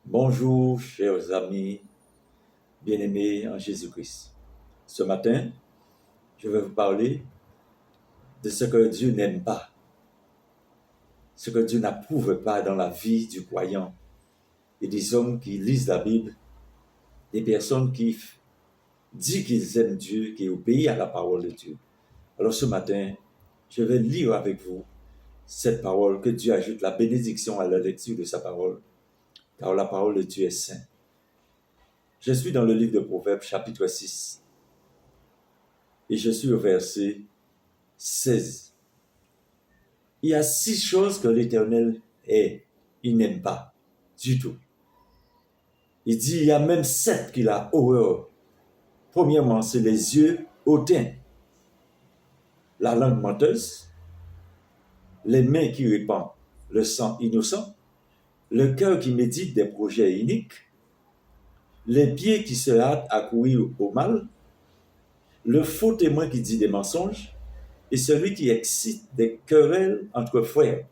Bonjour, chers amis bien-aimés en Jésus-Christ. Ce matin, je vais vous parler de ce que Dieu n'aime pas, ce que Dieu n'approuve pas dans la vie du croyant et des hommes qui lisent la Bible, des personnes qui disent qu'ils aiment Dieu, qui obéissent à la parole de Dieu. Alors ce matin, je vais lire avec vous cette parole, que Dieu ajoute la bénédiction à la lecture de sa parole, car la parole de Dieu est sainte. Je suis dans le livre de Proverbes, chapitre 6, et je suis au verset 16. Il y a 6 choses que l'Éternel il n'aime pas du tout. Il dit, il y a même 7 qu'il a horreur. Premièrement, c'est les yeux hautains, la langue menteuse, les mains qui répandent le sang innocent, le cœur qui médite des projets iniques, les pieds qui se hâtent à courir au mal, le faux témoin qui dit des mensonges, et celui qui excite des querelles entre frères.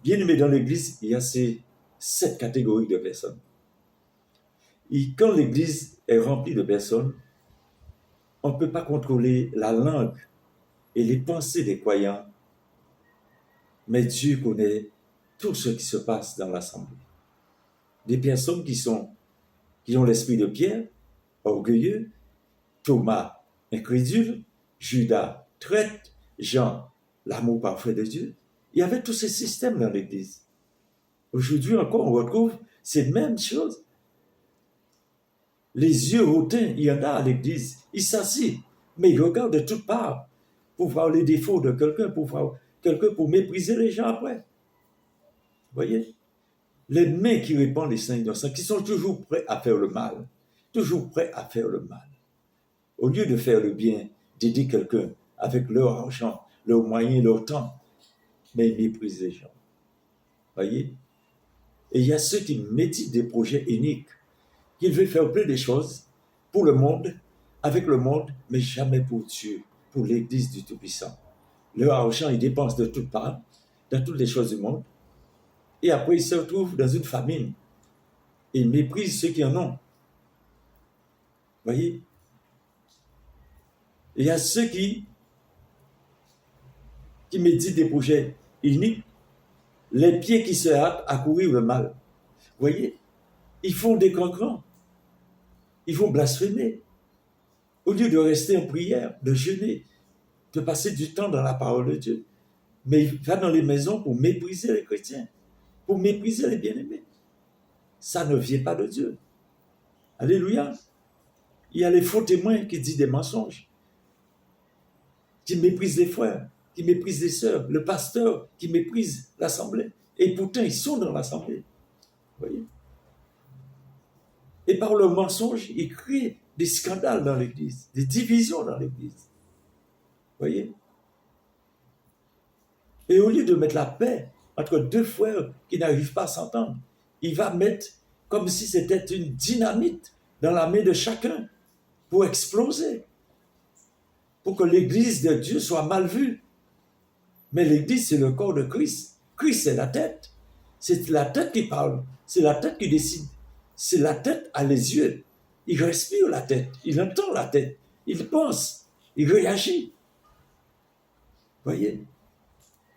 Bien aimé, dans l'Église, il y a ces 7 catégories de personnes. Et quand l'Église est remplie de personnes, on ne peut pas contrôler la langue et les pensées des croyants, mais Dieu connaît tout ce qui se passe dans l'assemblée. Des personnes qui ont l'esprit de Pierre, orgueilleux, Thomas, incrédule, Judas, traître, Jean, l'amour parfait de Dieu. Il y avait tous ces systèmes dans l'Église. Aujourd'hui encore, on retrouve ces mêmes choses. Les yeux hautains, il y en a à l'Église. Ils s'assient, mais ils regardent de toutes parts pour voir les défauts de quelqu'un, pour mépriser les gens après. Vous voyez? Les mains qui répandent les saints innocents, qui sont toujours prêts à faire le mal. Toujours prêts à faire le mal. Au lieu de faire le bien, d'aider quelqu'un avec leur argent, leurs moyens, leur temps, mais ils méprisent les gens. Vous voyez? Et il y a ceux qui méditent des projets uniques, qu'ils veulent faire plein de choses pour le monde, avec le monde, mais jamais pour Dieu, pour l'Église du Tout-Puissant. Leur argent, ils dépensent de toutes parts, dans toutes les choses du monde, et après ils se retrouvent dans une famine. Ils méprisent ceux qui en ont. Vous voyez? Il y a ceux qui méditent des projets uniques, les pieds qui se hâtent à courir le mal. Vous voyez? Ils font des cancans. Ils vont blasphémer. Au lieu de rester en prière, de jeûner, de passer du temps dans la parole de Dieu. Mais il va dans les maisons pour mépriser les chrétiens, pour mépriser les bien-aimés. Ça ne vient pas de Dieu. Alléluia. Il y a les faux témoins qui disent des mensonges, qui méprisent les frères, qui méprisent les sœurs, le pasteur qui méprise l'assemblée. Et pourtant, ils sont dans l'assemblée. Vous voyez? Et par le mensonge, ils créent des scandales dans l'Église, des divisions dans l'Église. Vous voyez? Et au lieu de mettre la paix entre deux frères qui n'arrivent pas à s'entendre, il va mettre comme si c'était une dynamite dans la main de chacun pour exploser, pour que l'Église de Dieu soit mal vue. Mais l'Église, c'est le corps de Christ. Christ, c'est la tête. C'est la tête qui parle. C'est la tête qui décide. C'est la tête à les yeux. Il respire la tête. Il entend la tête. Il pense. Il réagit. Voyez?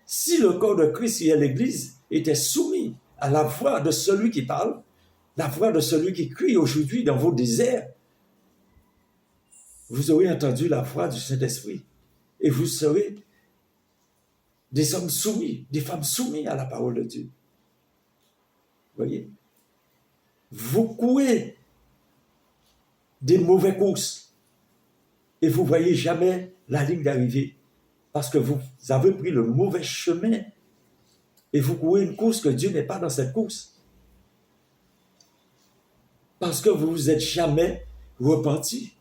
Si le corps de Christ et l'Église était soumis à la voix de celui qui parle, la voix de celui qui crie aujourd'hui dans vos déserts, vous aurez entendu la voix du Saint-Esprit. Et vous serez des hommes soumis, des femmes soumises à la parole de Dieu. Voyez? Vous courez des mauvaises courses et vous ne voyez jamais la ligne d'arrivée parce que vous avez pris le mauvais chemin et vous courez une course que Dieu n'est pas dans cette course. Parce que vous ne vous êtes jamais repenti.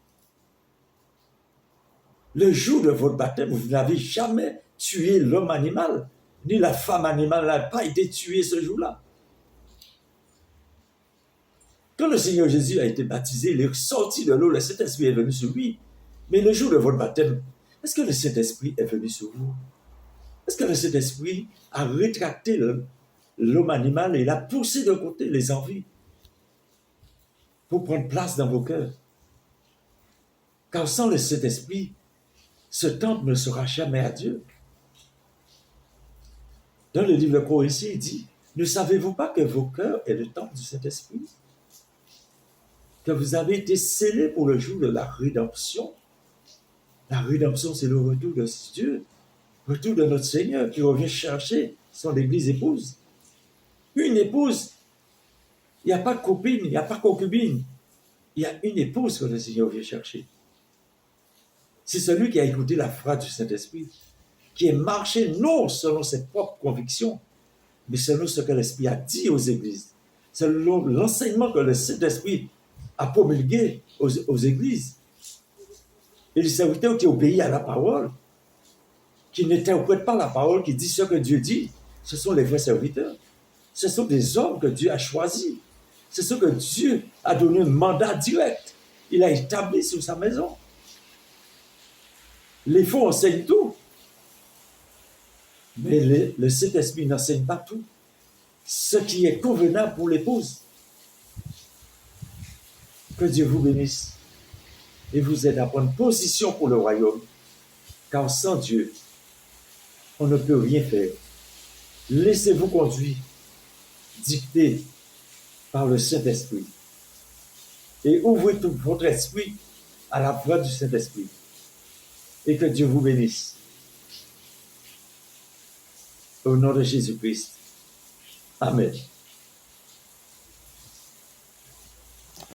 Le jour de votre baptême, vous n'avez jamais tué l'homme animal, ni la femme animale n'a pas été tuée ce jour-là. Quand le Seigneur Jésus a été baptisé, il est sorti de l'eau, le Saint-Esprit est venu sur lui. Mais le jour de votre baptême, est-ce que le Saint-Esprit est venu sur vous? Est-ce que le Saint-Esprit a rétracté l'homme animal et il a poussé de côté les envies pour prendre place dans vos cœurs. Car sans le Saint-Esprit, ce temple ne sera jamais à Dieu. Dans le livre de Colossiens, il dit, ne savez-vous pas que vos cœurs est le temple du Saint-Esprit? Que vous avez été scellés pour le jour de la rédemption. La rédemption, c'est le retour de Dieu, le retour de notre Seigneur qui revient chercher son Église épouse. Une épouse, il n'y a pas de copine, il n'y a pas de concubine. Il y a une épouse que le Seigneur vient chercher. C'est celui qui a écouté la phrase du Saint-Esprit, qui est marché non selon ses propres convictions, mais selon ce que l'Esprit a dit aux églises, selon l'enseignement que le Saint-Esprit a promulgué aux églises. Et les serviteurs qui obéissent à la parole, qui n'interprètent pas la parole, qui disent ce que Dieu dit, ce sont les vrais serviteurs. Ce sont des hommes que Dieu a choisis. C'est ce que Dieu a donné un mandat direct. Il a établi sur sa maison. Les faux enseignent tout. Mais le Saint-Esprit n'enseigne pas tout. Ce qui est convenable pour l'épouse. Que Dieu vous bénisse et vous aide à prendre position pour le royaume. Car sans Dieu, on ne peut rien faire. Laissez-vous conduire, dicté par le Saint-Esprit. Et ouvrez tout votre esprit à la voix du Saint-Esprit. Et que Dieu vous bénisse. Au nom de Jésus-Christ. Amen.